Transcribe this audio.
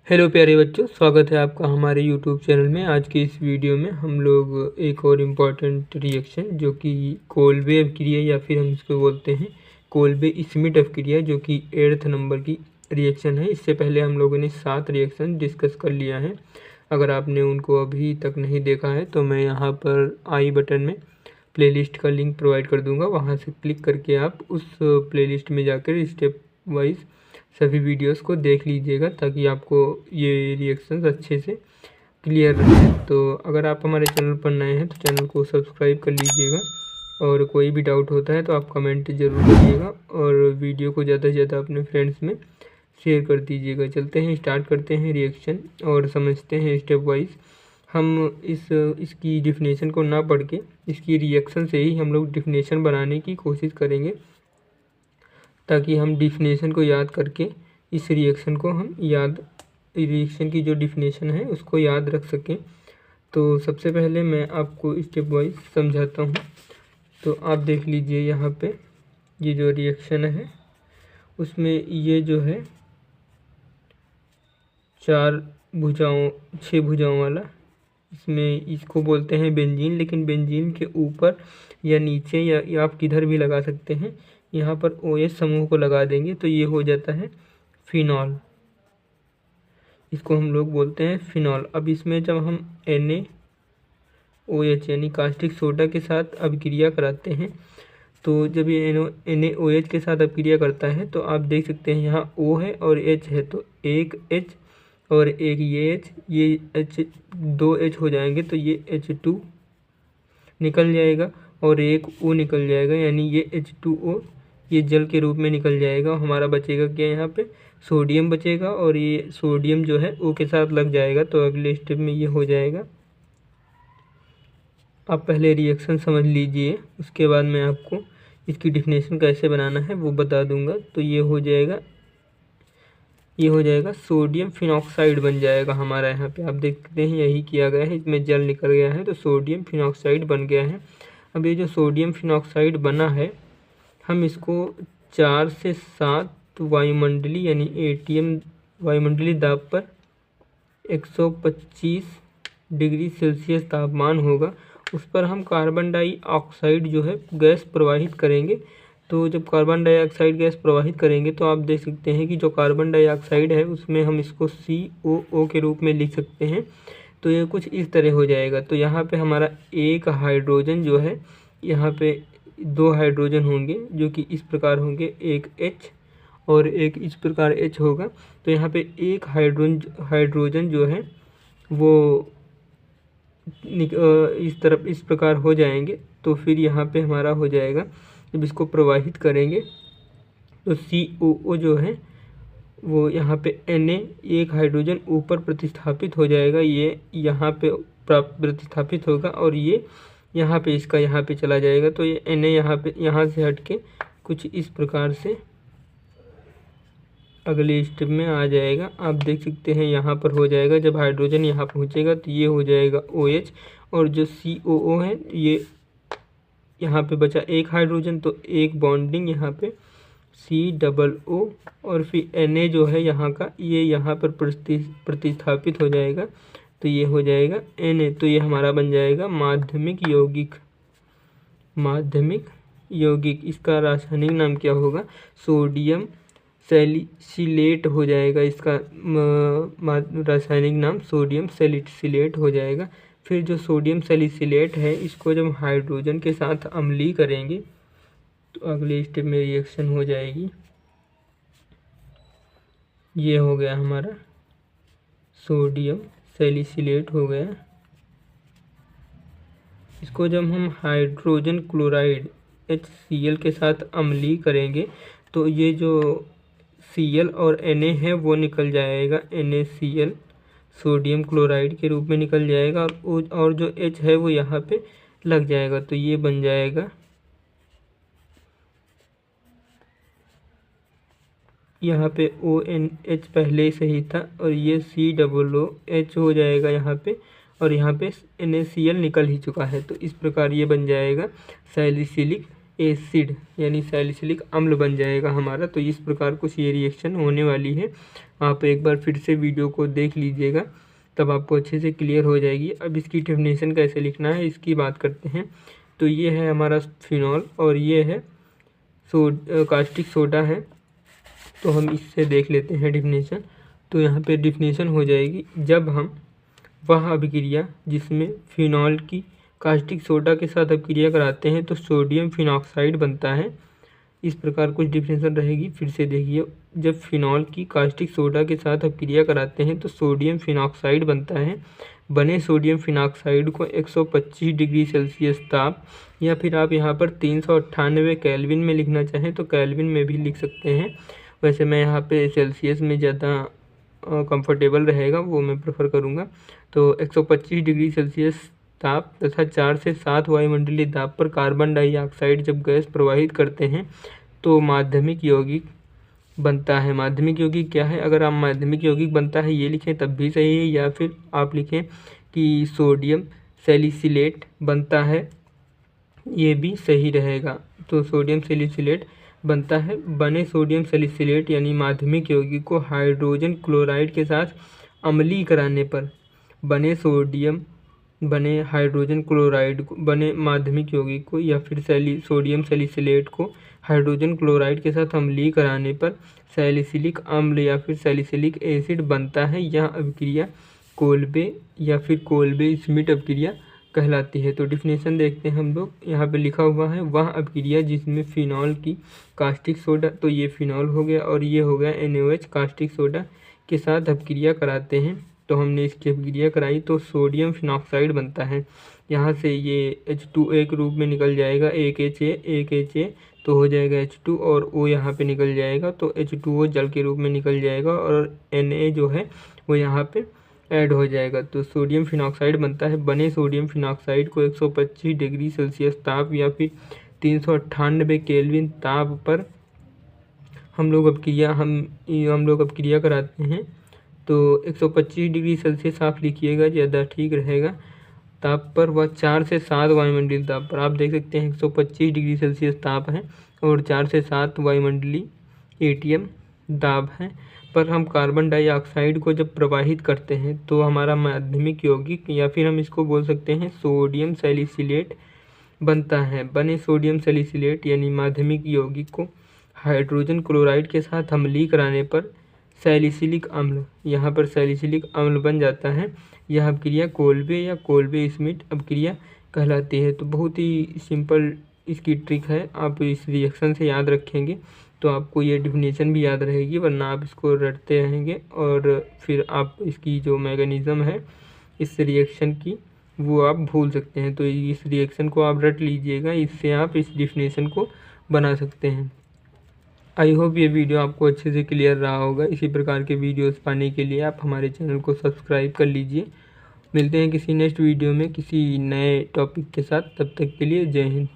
Hello प्यारे बच्चों, स्वागत है आपका हमारे यूट्यूब चैनल में। आज की इस वीडियो में हम लोग एक और इम्पॉर्टेंट रिएक्शन जो कि कोल्बे अपक्रिया या फिर हम इसको बोलते हैं कोल्बे स्मिट अपक्रिया, जो कि 8th नंबर की रिएक्शन है। इससे पहले हम लोगों ने 7 रिएक्शन डिस्कस कर लिया है। अगर आपने उनको अभी तक नहीं देखा है तो मैं यहाँ पर आई बटन में प्लेलिस्ट का लिंक प्रोवाइड कर दूँगा, वहाँ से क्लिक करके आप उस प्लेलिस्ट में जाकर स्टेप वाइज सभी वीडियोस को देख लीजिएगा ताकि आपको ये रिएक्शंस अच्छे से क्लियर रहे। तो अगर आप हमारे चैनल पर नए हैं तो चैनल को सब्सक्राइब कर लीजिएगा, और कोई भी डाउट होता है तो आप कमेंट ज़रूर करिएगा, और वीडियो को ज़्यादा से ज़्यादा अपने फ्रेंड्स में शेयर कर दीजिएगा। चलते हैं, स्टार्ट करते हैं रिएक्शन और समझते हैं स्टेप वाइज। हम इसकी डिफिनेशन को ना पढ़ के इसकी रिएक्शन से ही हम लोग डिफिनेशन बनाने की कोशिश करेंगे, ताकि हम डिफिनेशन को याद करके इस रिएक्शन को हम रिएक्शन की जो डिफिनेशन है उसको याद रख सकें। तो सबसे पहले मैं आपको स्टेप वाइज समझाता हूँ। तो आप देख लीजिए, यहाँ पे ये जो रिएक्शन है उसमें ये जो है 6 भुजाओं वाला, इसमें इसको बोलते हैं बेंजीन। लेकिन बेंजीन के ऊपर या नीचे या आप किधर भी लगा सकते हैं, यहाँ पर OH समूह को लगा देंगे तो ये हो जाता है फिनॉल। इसको हम लोग बोलते हैं फिनॉल। अब इसमें जब हम NaOH यानी कास्टिक सोडा के साथ अभिक्रिया कराते हैं, तो जब ये NaOH के साथ अभिक्रिया करता है तो आप देख सकते हैं यहाँ O है और H है, तो एक H और एक ये H, ये H 2 H हो जाएंगे तो ये H2 निकल जाएगा और एक O निकल जाएगा, यानी ये H2O ये जल के रूप में निकल जाएगा। हमारा बचेगा क्या, यहाँ पे सोडियम बचेगा, और ये सोडियम जो है O के साथ लग जाएगा। तो अगले स्टेप में ये हो जाएगा। आप पहले रिएक्शन समझ लीजिए, उसके बाद मैं आपको इसकी डिफिनेशन कैसे बनाना है वो बता दूंगा। तो ये हो जाएगा सोडियम फिनॉक्साइड बन जाएगा हमारा। यहाँ पे आप देखते हैं यही किया गया है, इसमें जल निकल गया है तो सोडियम फिनॉक्साइड बन गया है। अब ये जो सोडियम फिनॉक्साइड बना है, हम इसको 4 से 7 वायुमंडली यानी ATM वायुमंडलीय दाब पर 125 डिग्री सेल्सियस तापमान होगा, उस पर हम कार्बन डाइऑक्साइड जो है गैस प्रवाहित करेंगे। तो जब कार्बन डाइऑक्साइड गैस प्रवाहित करेंगे तो आप देख सकते हैं कि जो कार्बन डाइऑक्साइड है उसमें हम इसको COO के रूप में लिख सकते हैं। तो ये कुछ इस तरह हो जाएगा। तो यहाँ पे हमारा एक हाइड्रोजन जो है, यहाँ पे 2 हाइड्रोजन होंगे जो कि इस प्रकार होंगे, एक H और एक इस प्रकार H होगा। तो यहाँ पे एक हाइड्रोजन जो है वो इस तरफ इस प्रकार हो जाएंगे। तो फिर यहाँ पे हमारा हो जाएगा, जब इसको प्रवाहित करेंगे तो COO जो है वो यहाँ पे Na एक हाइड्रोजन ऊपर प्रतिस्थापित हो जाएगा, ये यहाँ पे प्रतिस्थापित होगा और ये यहाँ पे इसका यहाँ पे चला जाएगा। तो ये Na यहाँ से हट के कुछ इस प्रकार से अगले स्टेप में आ जाएगा। आप देख सकते हैं यहाँ पर हो जाएगा, जब हाइड्रोजन यहाँ पहुँचेगा तो ये हो जाएगा OH, और जो COO है ये यहाँ पे बचा एक हाइड्रोजन, तो एक बॉन्डिंग यहाँ पे COO, और फिर Na जो है यहाँ का, ये यहाँ पर प्रतिस्थापित हो जाएगा तो ये हो जाएगा Na। तो ये हमारा बन जाएगा माध्यमिक यौगिक। इसका रासायनिक नाम क्या होगा, सोडियम सैलिसिलेट हो जाएगा। इसका रासायनिक नाम सोडियम सैलिसिलेट हो जाएगा। फिर जो सोडियम सैलिसिलेट है, इसको जब हाइड्रोजन के साथ अम्लीय करेंगे तो अगले स्टेप में रिएक्शन हो जाएगी। ये हो गया हमारा सोडियम सैलिसिलेट हो गया। इसको जब हम हाइड्रोजन क्लोराइड HCl के साथ अम्लीय करेंगे तो ये जो Cl और Na है वो निकल जाएगा, NaCl सोडियम क्लोराइड के रूप में निकल जाएगा, और जो H है वो यहाँ पे लग जाएगा। तो ये बन जाएगा, यहाँ पे ONH पहले से ही था और ये COOH हो जाएगा यहाँ पे, और यहाँ पे NaCl निकल ही चुका है। तो इस प्रकार ये बन जाएगा सैलिसिलिक एसिड यानी सैलिसिलिक अम्ल बन जाएगा हमारा। तो इस प्रकार कुछ ये रिएक्शन होने वाली है। आप एक बार फिर से वीडियो को देख लीजिएगा, तब आपको अच्छे से क्लियर हो जाएगी। अब इसकी डेफिनेशन कैसे लिखना है इसकी बात करते हैं। तो ये है हमारा फिनॉल और ये है कास्टिक सोडा है। तो हम इससे देख लेते हैं डेफिनेशन। तो यहाँ पे डेफिनेशन हो जाएगी, जब हम वह अभिक्रिया जिसमें फिनॉल की कास्टिक सोडा के साथ अभिक्रिया कराते हैं तो सोडियम फिनॉक्साइड बनता है। इस प्रकार कुछ डेफिनेशन रहेगी, फिर से देखिए। जब फिनॉल की कास्टिक सोडा के साथ अभिक्रिया कराते हैं तो सोडियम फिनॉक्साइड बनता है। बने सोडियम फिनॉक्साइड को 125 डिग्री सेल्सियस ताप, या फिर आप यहाँ पर 398 केल्विन में लिखना चाहें तो केल्विन में भी लिख सकते हैं। वैसे मैं यहाँ पे सेल्सियस में ज़्यादा कंफर्टेबल रहेगा, वो मैं प्रेफर करूँगा। तो 125 डिग्री सेल्सियस ताप तथा 4 से 7 वायुमंडलीय दाब पर कार्बन डाइऑक्साइड जब गैस प्रवाहित करते हैं तो माध्यमिक यौगिक बनता है। माध्यमिक यौगिक क्या है? अगर आप माध्यमिक यौगिक बनता है ये लिखें तब भी सही है, या फिर आप लिखें कि सोडियम सैलिसिलेट बनता है, ये भी सही रहेगा। तो सोडियम सैलिसिलेट बनता है। बने सोडियम सैलिसिलेट यानी माध्यमिक यौगिक को हाइड्रोजन क्लोराइड के साथ अम्लीय कराने पर बने हाइड्रोजन क्लोराइड को, बने माध्यमिक यौगिक को या फिर सोडियम सैलिसिलेट को हाइड्रोजन क्लोराइड के साथ अम्लीय कराने पर सैलिसिलिक अम्ल या फिर सैलिसिलिक एसिड बनता है। यह अभिक्रिया कोल्बे या फिर कोल्बे स्मिट अभिक्रिया कहलाती है। तो डेफिनेशन देखते हैं हम लोग। यहाँ पे लिखा हुआ है, वह अभिक्रिया जिसमें फिनॉल की कास्टिक सोडा, तो ये फिनॉल हो गया और ये हो गया NaOH कास्टिक सोडा के साथ अभिक्रिया कराते हैं। तो हमने इसकी अभिक्रिया कराई तो सोडियम फिनॉक्साइड बनता है। यहाँ से ये H2O के रूप में निकल जाएगा, एक HA तो हो जाएगा H2 और O यहाँ पे निकल जाएगा तो H2O जल के रूप में निकल जाएगा और Na जो है वो यहाँ पे ऐड हो जाएगा। तो सोडियम फिनॉक्साइड बनता है। बने सोडियम फिनॉक्साइड को 125 डिग्री सेल्सियस ताप या फिर 398 केल्विन ताप पर हम लोग अभिक्रिया कराते हैं। तो 125 डिग्री सेल्सियस आप लिखिएगा, ज़्यादा ठीक रहेगा। ताप पर वह 4 से 7 वायुमंडलीय ताप पर, आप देख सकते हैं 125 डिग्री सेल्सियस ताप है और 4 से 7 वायुमंडलीय ATM दाब है पर हम कार्बन डाइऑक्साइड को जब प्रवाहित करते हैं तो हमारा माध्यमिक यौगिक या फिर हम इसको बोल सकते हैं सोडियम सैलिसिलेट बनता है। बने सोडियम सैलिसिलेट यानी माध्यमिक यौगिक को हाइड्रोजन क्लोराइड के साथ अम्लीय कराने पर सैलिसिलिक अम्ल, यहाँ पर सैलिसिलिक अम्ल बन जाता है। यह अभिक्रिया कोल्बे या कोल्बे स्मिट अभिक्रिया कहलाती है। तो बहुत ही सिंपल इसकी ट्रिक है, आप इस रिएक्शन से याद रखेंगे तो आपको ये डेफिनेशन भी याद रहेगी, वरना आप इसको रटते रहेंगे और फिर आप इसकी जो मैकेनिज़्म है इस रिएक्शन की वो आप भूल सकते हैं। तो इस रिएक्शन को आप रट लीजिएगा, इससे आप इस डेफिनेशन को बना सकते हैं। आई होप ये वीडियो आपको अच्छे से क्लियर रहा होगा। इसी प्रकार के वीडियोस पाने के लिए आप हमारे चैनल को सब्सक्राइब कर लीजिए। मिलते हैं किसी नेक्स्ट वीडियो में किसी नए टॉपिक के साथ, तब तक के लिए जय हिंद।